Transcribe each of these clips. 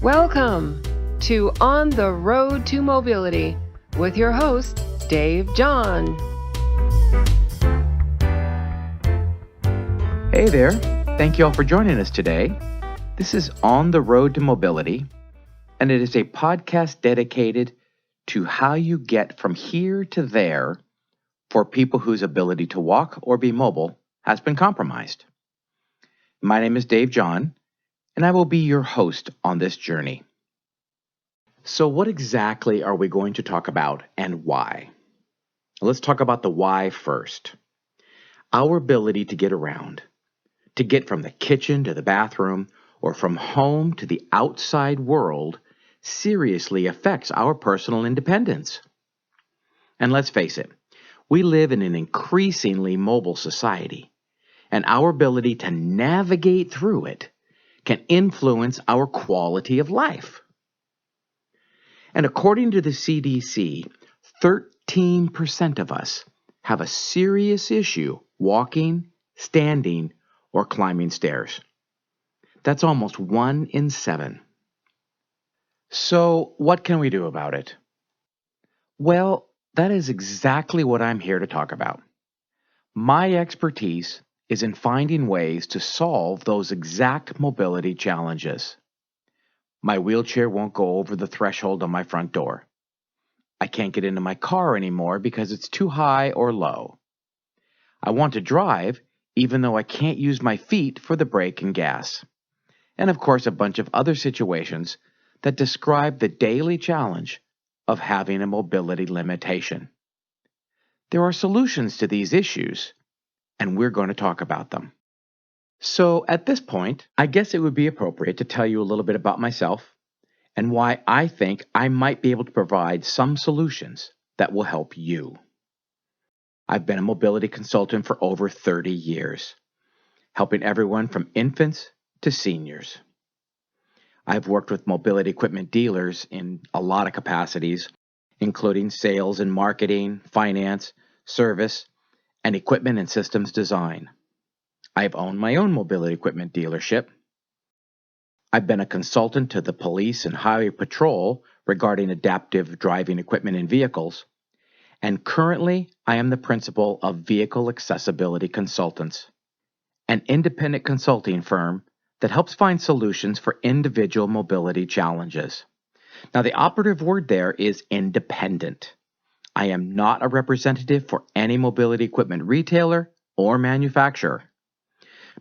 Welcome to On the Road to Mobility with your host, Djohn. Hey there. Thank you all for joining us today. This is On the Road to Mobility, and it is a podcast dedicated to how you get from here to there for people whose ability to walk or be mobile has been compromised. My name is Djohn, and I will be your host on this journey. So what exactly are we going to talk about and why? Let's talk about the why first. Our ability to get around, to get from the kitchen to the bathroom or from home to the outside world seriously affects our personal independence. And let's face it, we live in an increasingly mobile society, and our ability to navigate through it can influence our quality of life. And according to the CDC, 13% of us have a serious issue walking, standing, or climbing stairs. That's almost 1 in 7. So, what can we do about it? Well, that is exactly what I'm here to talk about. My expertise is in finding ways to solve those exact mobility challenges. My wheelchair won't go over the threshold on my front door. I can't get into my car anymore because it's too high or low. I want to drive even though I can't use my feet for the brake and gas. And of course, a bunch of other situations that describe the daily challenge of having a mobility limitation. There are solutions to these issues, and we're going to talk about them. So at this point, I guess it would be appropriate to tell you a little bit about myself and why I think I might be able to provide some solutions that will help you. I've been a mobility consultant for over 30 years, helping everyone from infants to seniors. I've worked with mobility equipment dealers in a lot of capacities, including sales and marketing, finance, service, and equipment and systems design. I've owned my own mobility equipment dealership. I've been a consultant to the police and highway patrol regarding adaptive driving equipment in vehicles. And currently, I am the principal of Vehicle Accessibility Consultants, an independent consulting firm that helps find solutions for individual mobility challenges. Now, the operative word there is independent. I am not a representative for any mobility equipment retailer or manufacturer.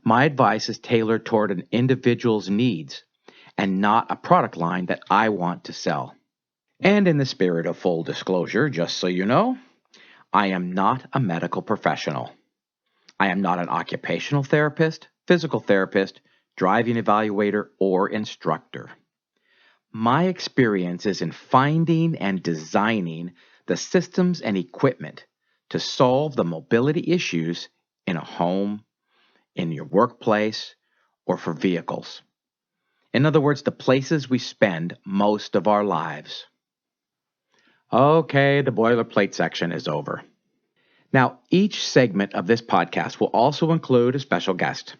My advice is tailored toward an individual's needs and not a product line that I want to sell. And in the spirit of full disclosure, just so you know, I am not a medical professional. I am not an occupational therapist, physical therapist, driving evaluator, or instructor. My experience is in finding and designing the systems and equipment to solve the mobility issues in a home, in your workplace, or for vehicles. In other words, the places we spend most of our lives. Okay, the boilerplate section is over. Now, each segment of this podcast will also include a special guest.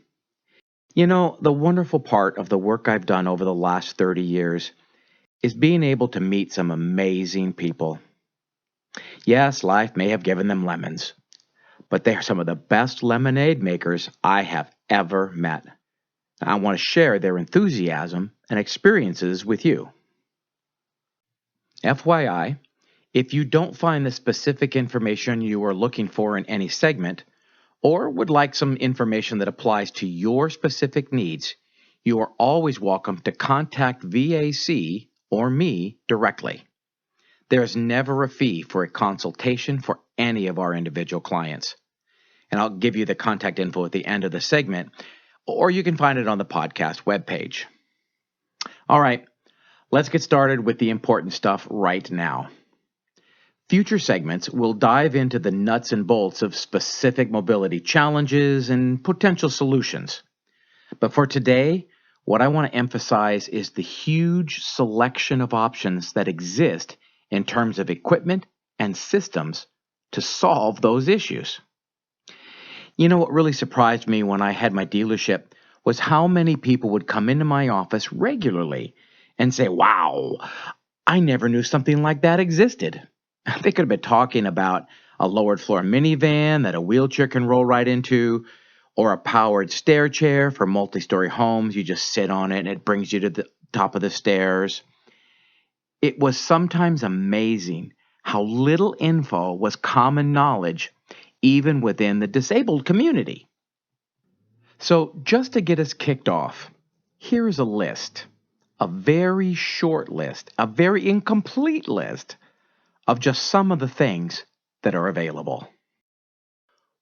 You know, the wonderful part of the work I've done over the last 30 years is being able to meet some amazing people. Yes, life may have given them lemons, but they are some of the best lemonade makers I have ever met. I want to share their enthusiasm and experiences with you. FYI, if you don't find the specific information you are looking for in any segment, or would like some information that applies to your specific needs, you are always welcome to contact VAC or me directly. There is never a fee for a consultation for any of our individual clients. And I'll give you the contact info at the end of the segment, or you can find it on the podcast webpage. All right, let's get started with the important stuff right now. Future segments will dive into the nuts and bolts of specific mobility challenges and potential solutions. But for today, what I want to emphasize is the huge selection of options that exist in terms of equipment and systems to solve those issues. You know what really surprised me when I had my dealership was how many people would come into my office regularly and say, wow, I never knew something like that existed. They could have been talking about a lowered floor minivan that a wheelchair can roll right into, or a powered stair chair for multi-story homes. You just sit on it and it brings you to the top of the stairs. It was sometimes amazing how little info was common knowledge even within the disabled community. So just to get us kicked off, here's a list, a very short list, a very incomplete list of just some of the things that are available.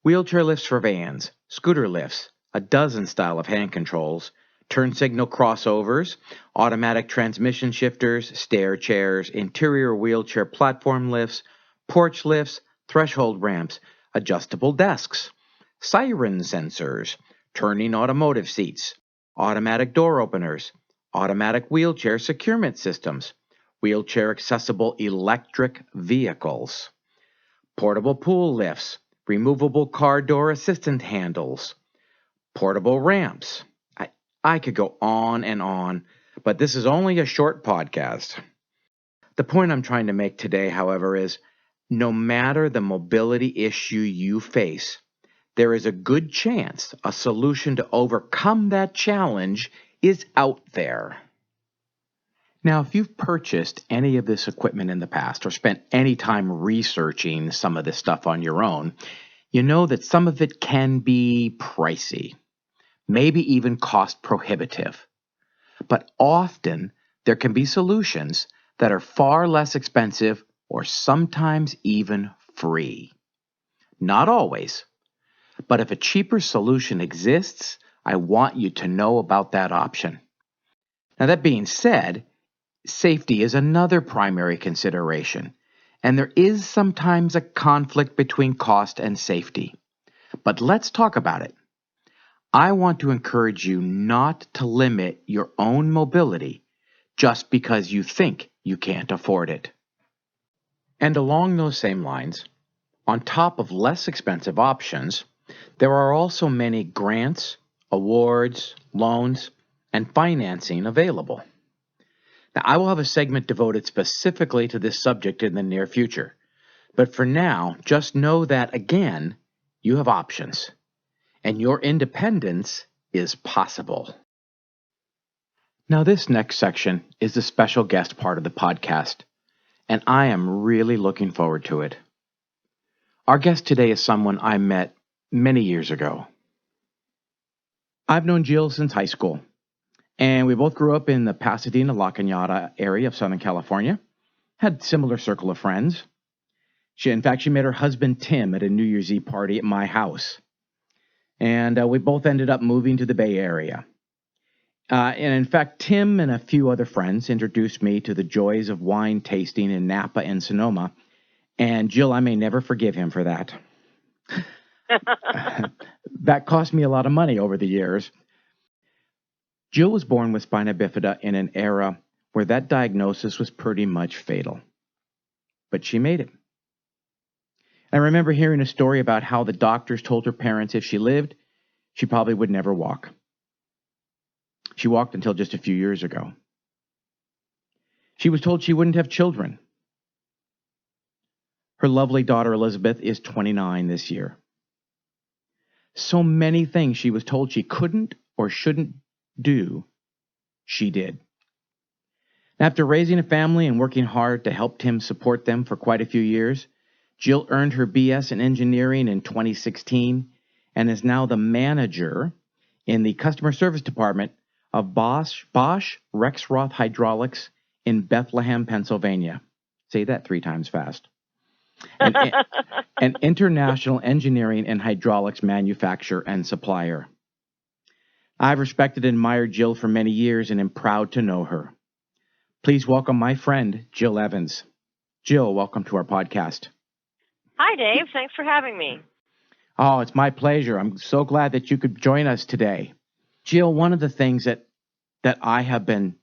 Wheelchair lifts for vans, scooter lifts, a dozen style of hand controls, turn signal crossovers, automatic transmission shifters, stair chairs, interior wheelchair platform lifts, porch lifts, threshold ramps, adjustable desks, siren sensors, turning automotive seats, automatic door openers, automatic wheelchair securement systems, wheelchair accessible electric vehicles, portable pool lifts, removable car door assistant handles, portable ramps. I could go on, but this is only a short podcast. The point I'm trying to make today, however, is no matter the mobility issue you face, there is a good chance a solution to overcome that challenge is out there. Now, if you've purchased any of this equipment in the past or spent any time researching some of this stuff on your own, you know that some of it can be pricey, maybe even cost prohibitive. But often there can be solutions that are far less expensive or sometimes even free. Not always, but if a cheaper solution exists, I want you to know about that option. Now, that being said, safety is another primary consideration, and there is sometimes a conflict between cost and safety. But let's talk about it. I want to encourage you not to limit your own mobility just because you think you can't afford it. And along those same lines, on top of less expensive options, there are also many grants, awards, loans, and financing available. Now, I will have a segment devoted specifically to this subject in the near future. But for now, just know that, again, you have options, and your independence is possible. Now, this next section is the special guest part of the podcast, and I am really looking forward to it. Our guest today is someone I met many years ago. I've known Jill since high school, and we both grew up in the Pasadena, La Cañada area of Southern California, had a similar circle of friends. She met her husband Tim at a New Year's Eve party at my house, and we both ended up moving to the Bay Area. And in fact, Tim and a few other friends introduced me to the joys of wine tasting in Napa and Sonoma, and Jill, I may never forgive him for that. That cost me a lot of money over the years. Jill was born with spina bifida in an era where that diagnosis was pretty much fatal. But she made it. I remember hearing a story about how the doctors told her parents if she lived, she probably would never walk. She walked until just a few years ago. She was told she wouldn't have children. Her lovely daughter Elizabeth is 29 this year. So many things she was told she couldn't or shouldn't do, she did. After raising a family and working hard to help Tim support them for quite a few years, Jill earned her BS in engineering in 2016 and is now the manager in the customer service department of Bosch Rexroth Hydraulics in Bethlehem, Pennsylvania. Say that 3 times fast. An international engineering and hydraulics manufacturer and supplier. I've respected and admired Jill for many years and am proud to know her. Please welcome my friend, Jill Evans. Jill, welcome to our podcast. Hi, Dave. Thanks for having me. Oh, it's my pleasure. I'm so glad that you could join us today. Jill, one of the things that I have been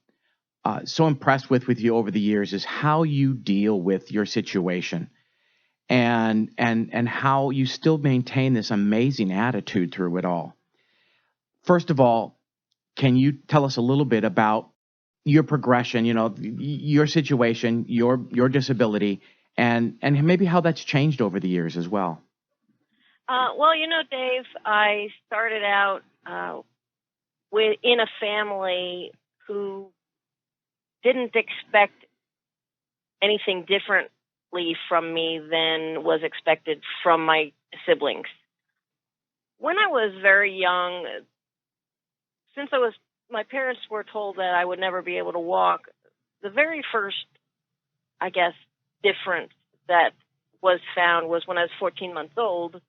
so impressed with you over the years is how you deal with your situation and how you still maintain this amazing attitude through it all. First of all, can you tell us a little bit about your progression, your situation, your disability, and maybe how that's changed over the years as well. Well, Dave, I started out in a family who didn't expect anything differently from me than was expected from my siblings. When I was very young, since my parents were told that I would never be able to walk, the very first, I guess, difference that was found was when I was 14 months old.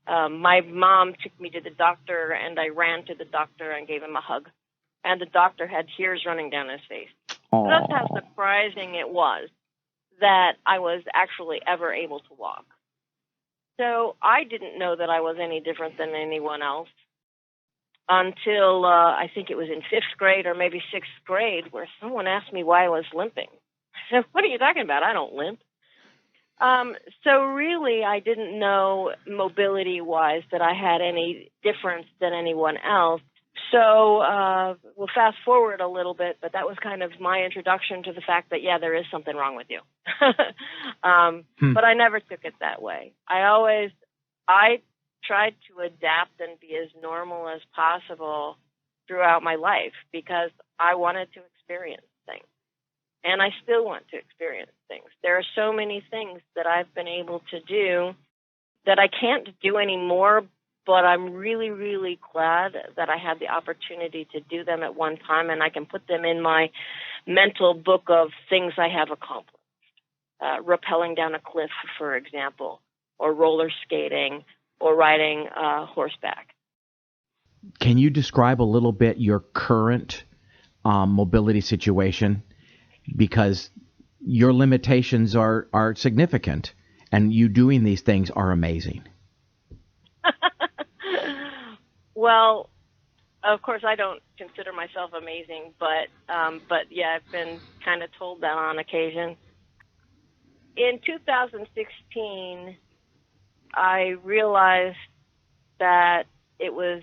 My mom took me to the doctor, and I ran to the doctor and gave him a hug. And the doctor had tears running down his face. So that's how surprising it was that I was actually ever able to walk. So I didn't know that I was any different than anyone else until I think it was in 5th grade or maybe 6th grade where someone asked me why I was limping. I said, "What are you talking about? I don't limp." So really, I didn't know mobility-wise that I had any difference than anyone else. So we'll fast forward a little bit, but that was kind of my introduction to the fact that, yeah, there is something wrong with you. But I never took it that way. I tried to adapt and be as normal as possible throughout my life because I wanted to experience things. And I still want to experience things. There are so many things that I've been able to do that I can't do anymore, but I'm really, really glad that I had the opportunity to do them at one time, and I can put them in my mental book of things I have accomplished. Rappelling down a cliff, for example, or roller skating, or riding horseback. Can you describe a little bit your current mobility situation? Because your limitations are significant, and you doing these things are amazing. Well, of course, I don't consider myself amazing, but yeah, I've been kind of told that on occasion. In 2016, I realized that it was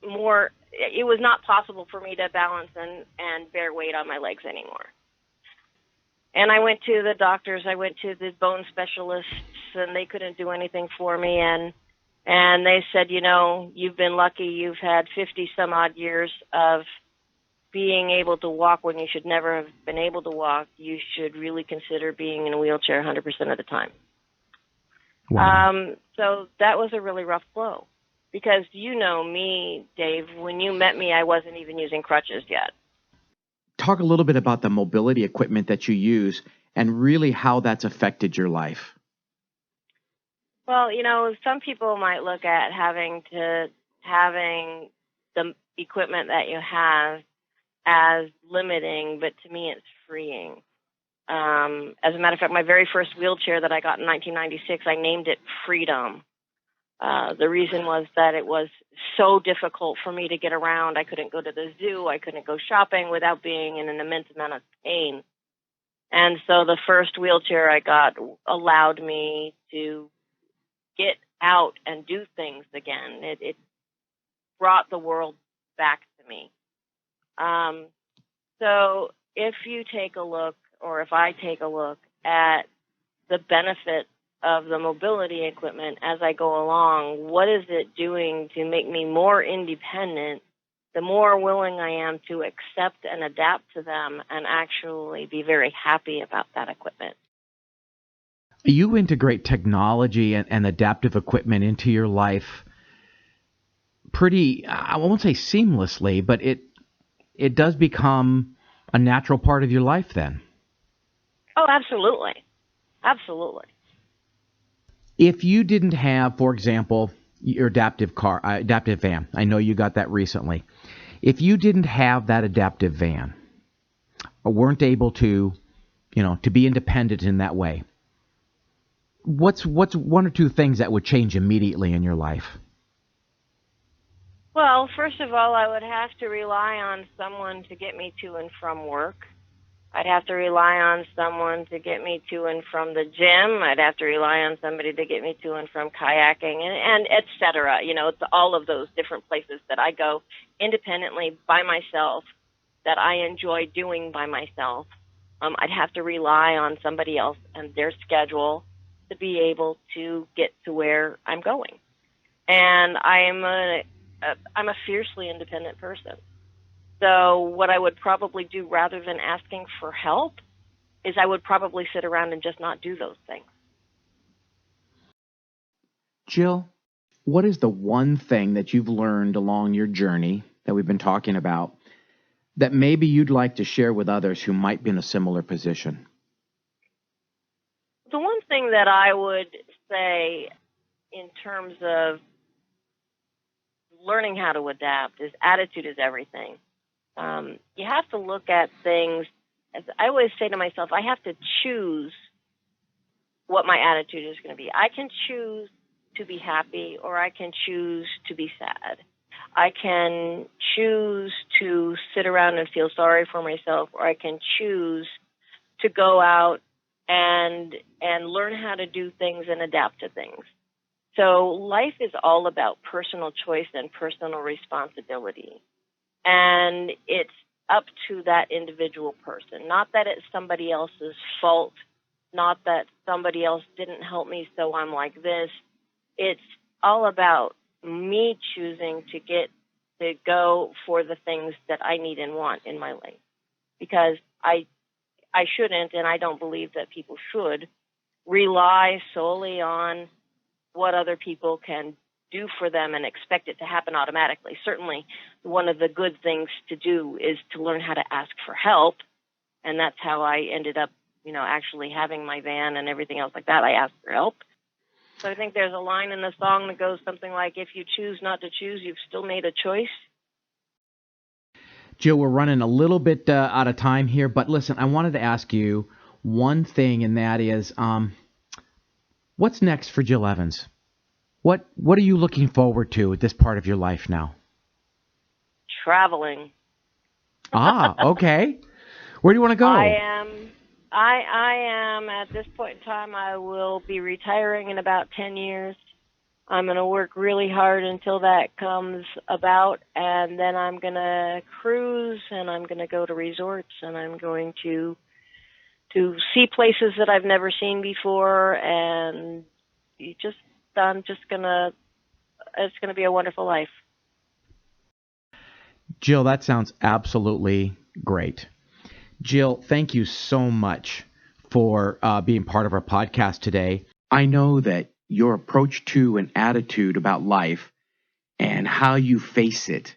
not possible for me to balance and bear weight on my legs anymore. And I went to the doctors, I went to the bone specialists, and they couldn't do anything for me. And they said, you've been lucky. You've had 50 some odd years of being able to walk when you should never have been able to walk. You should really consider being in a wheelchair 100% of the time. Wow. So that was a really rough blow because you know me, Dave, when you met me, I wasn't even using crutches yet. Talk a little bit about the mobility equipment that you use and really how that's affected your life. Well, some people might look at having the equipment that you have as limiting, but to me it's freeing. As a matter of fact, my very first wheelchair that I got in 1996, I named it Freedom. The reason was that it was so difficult for me to get around. I couldn't go to the zoo. I couldn't go shopping without being in an immense amount of pain. And so the first wheelchair I got allowed me to get out and do things again. It brought the world back to me. So if you take a look, or if I take a look at the benefit of the mobility equipment as I go along, what is it doing to make me more independent, the more willing I am to accept and adapt to them and actually be very happy about that equipment. You integrate technology and adaptive equipment into your life pretty, I won't say seamlessly, but it does become a natural part of your life then. Oh, absolutely. Absolutely. If you didn't have, for example, your adaptive van, I know you got that recently. If you didn't have that adaptive van or weren't able to be independent in that way, what's one or two things that would change immediately in your life? Well, first of all, I would have to rely on someone to get me to and from work. I'd have to rely on someone to get me to and from the gym. I'd have to rely on somebody to get me to and from kayaking and et cetera. It's all of those different places that I go independently by myself that I enjoy doing by myself, I'd have to rely on somebody else and their schedule to be able to get to where I'm going. And I'm a fiercely independent person. So what I would probably do rather than asking for help is I would probably sit around and just not do those things. Jill, what is the one thing that you've learned along your journey that we've been talking about that maybe you'd like to share with others who might be in a similar position? The one thing that I would say in terms of learning how to adapt is attitude is everything. You have to look at things, as I always say to myself, I have to choose what my attitude is going to be. I can choose to be happy, or I can choose to be sad. I can choose to sit around and feel sorry for myself, or I can choose to go out and learn how to do things and adapt to things. So life is all about personal choice and personal responsibility. And it's up to that individual person. Not that it's somebody else's fault, not that somebody else didn't help me, so I'm like this. It's all about me choosing to go for the things that I need and want in my life. Because I shouldn't, and I don't believe that people should, rely solely on what other people can do for them and expect it to happen automatically. Certainly, one of the good things to do is to learn how to ask for help, and that's how I ended up, actually having my van and everything else like that. I asked for help. So I think there's a line in the song that goes something like, if you choose not to choose, you've still made a choice. Jill, we're running a little bit out of time here, but listen, I wanted to ask you one thing, and that is, what's next for Jill Evans? What are you looking forward to at this part of your life now? Traveling. Okay. Where do you want to go? I am at this point in time, I will be retiring in about 10 years. I'm going to work really hard until that comes about, and then I'm going to cruise, and I'm going to go to resorts, and I'm going to see places that I've never seen before, and it's going to be a wonderful life. Jill, that sounds absolutely great. Jill, thank you so much for being part of our podcast today. I know that your approach to and attitude about life and how you face it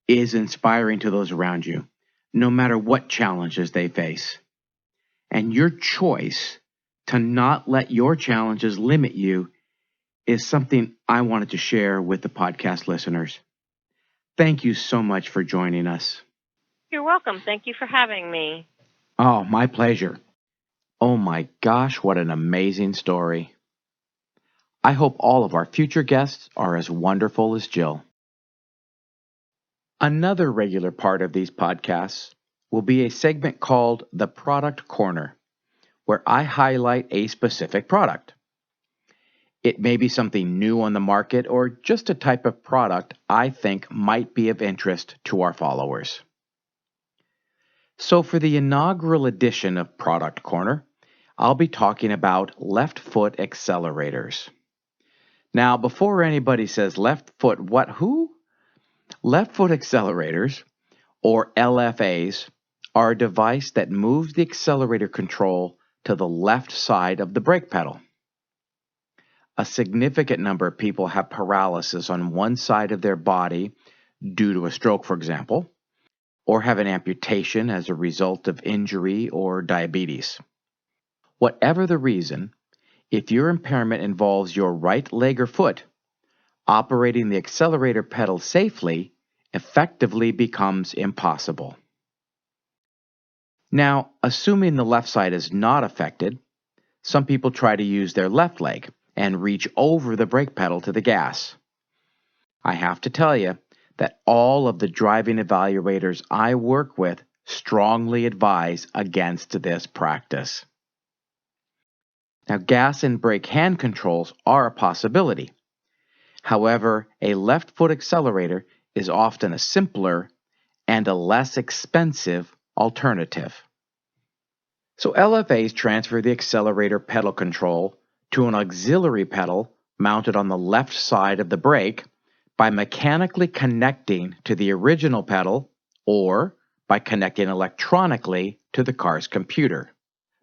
is inspiring to those around you, no matter what challenges they face. And your choice to not let your challenges limit you is something I wanted to share with the podcast listeners. Thank you so much for joining us. You're welcome. Thank you for having me. Oh, my pleasure. Oh my gosh, what an amazing story. I hope all of our future guests are as wonderful as Jill. Another regular part of these podcasts will be a segment called The Product Corner, where I highlight a specific product. It may be something new on the market or just a type of product I think might be of interest to our followers. So for the inaugural edition of Product Corner, I'll be talking about left foot accelerators. Now, before anybody says left foot, what, who? Left foot accelerators, or LFAs, are a device that moves the accelerator control to the left side of the brake pedal. A significant number of people have paralysis on one side of their body due to a stroke, for example, or have an amputation as a result of injury or diabetes. Whatever the reason, if your impairment involves your right leg or foot, operating the accelerator pedal safely effectively becomes impossible. Now, assuming the left side is not affected, some people try to use their left leg and reach over the brake pedal to the gas. I have to tell you that all of the driving evaluators I work with strongly advise against this practice. Now, gas and brake hand controls are a possibility. However, a left foot accelerator is often a simpler and a less expensive alternative. So LFAs transfer the accelerator pedal control to an auxiliary pedal mounted on the left side of the brake by mechanically connecting to the original pedal or by connecting electronically to the car's computer.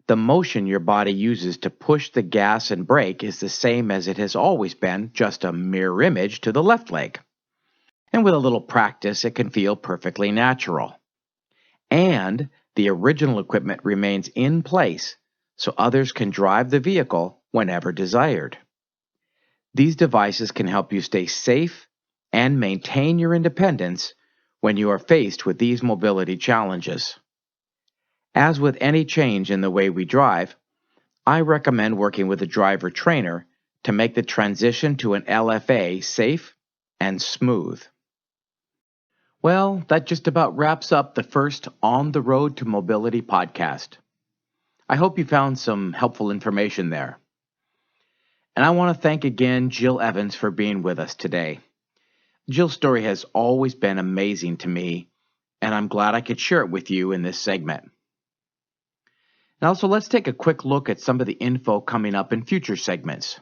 The motion your body uses to push the gas and brake is the same as it has always been, just a mirror image to the left leg. And with a little practice, it can feel perfectly natural. And the original equipment remains in place so others can drive the vehicle whenever desired. These devices can help you stay safe and maintain your independence when you are faced with these mobility challenges. As with any change in the way we drive, I recommend working with a driver trainer to make the transition to an LFA safe and smooth. Well, that just about wraps up the first On the Road to Mobility podcast. I hope you found some helpful information there. And I want to thank again Jill Evans for being with us today. Jill's story has always been amazing to me, and I'm glad I could share it with you in this segment. Now, so let's take a quick look at some of the info coming up in future segments.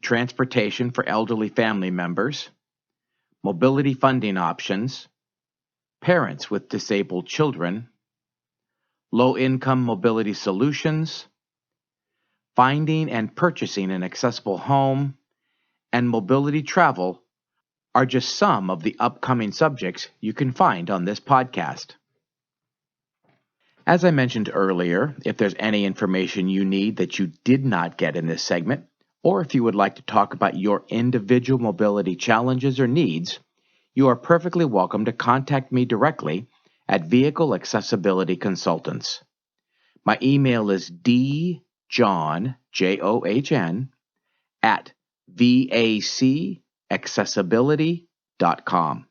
Transportation for elderly family members, mobility funding options, parents with disabled children, low-income mobility solutions, finding and purchasing an accessible home, and mobility travel are just some of the upcoming subjects you can find on this podcast. As I mentioned earlier, if there's any information you need that you did not get in this segment, or if you would like to talk about your individual mobility challenges or needs, you are perfectly welcome to contact me directly at Vehicle Accessibility Consultants. My email is djohn, John, at vacaccessibility.com.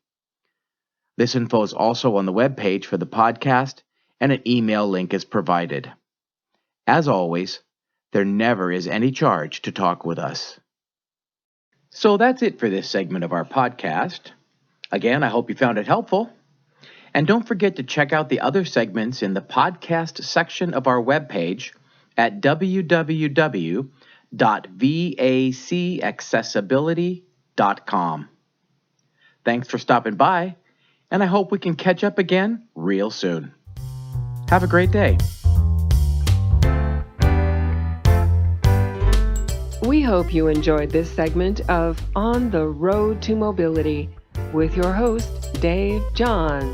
This info is also on the webpage for the podcast, and an email link is provided. As always, there never is any charge to talk with us. So that's it for this segment of our podcast. Again, I hope you found it helpful. And don't forget to check out the other segments in the podcast section of our webpage at www.vacaccessibility.com. Thanks for stopping by, and I hope we can catch up again real soon. Have a great day. We hope you enjoyed this segment of On the Road to Mobility with your host, Dave Djohn.